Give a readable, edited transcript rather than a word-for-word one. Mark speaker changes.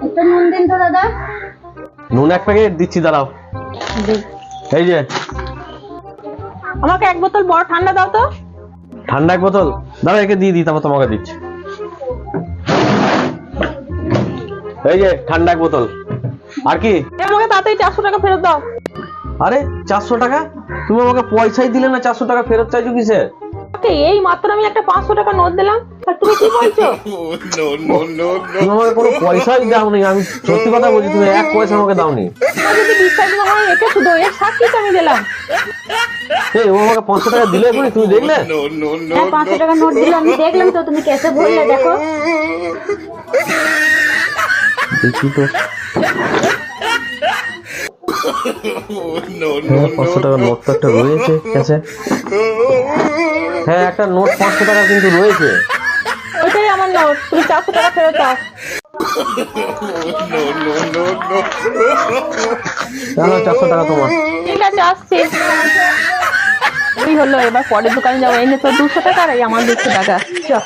Speaker 1: একটা নুন দিন তো দাদা।
Speaker 2: নুন এক প্যাকেট দিচ্ছি, দাঁড়াও। এই যে
Speaker 3: আমাকে এক বোতল বড় ঠান্ডা দাও তো।
Speaker 2: ঠান্ডা এক বোতল, দাঁড়া একে দিয়ে দিই, তারপর তোমাকে দিচ্ছি। এই যে ঠান্ডা এক বোতল। আর কি?
Speaker 3: আমাকে তাড়াতাড়ি 400 টাকা ফেরত দাও।
Speaker 2: আরে 400 টাকা? তুমি আমাকে পয়সাই দিলে না, 400 টাকা ফেরত চাইছো কিসে?
Speaker 3: এই মাত্র আমি একটা 500 টাকা নোট দিলাম আর তুমি কি বলছো?
Speaker 2: তুমি আমাকে কোনো পয়সাই দাওনি, আমি সত্যি কথা বলছি, তুমি এক পয়সা আমাকে দাওনি।
Speaker 3: যদি বিশ্বাস না হয় এটা শুধু এর সাক্ষী তো আমি দিলাম।
Speaker 2: এই ও আমাকে 500 টাকা দিলে এখনই, তুমি দেখলে?
Speaker 1: হ্যাঁ 500 টাকা নোট দিল, আমি দেখলাম তো, তুমি কেসে ভরলে দেখো।
Speaker 2: দেখি তো। 500 টাকার নোট তো একটা রয়েছে কাছে। হ্যাঁ একটা নোট 500 টাকা কিন্তু রয়েছে।
Speaker 3: ওইটাই আমার নোট, তুমি 400 টাকা ফেরত দাও।
Speaker 2: তাহলে 400 টাকা তোমার।
Speaker 3: ঠিক আছে আসছি। এই হলো, এবার পরের দোকানে যাবো। এনে তো 200 টাকা আর এই আমার 200 টাকা। চল।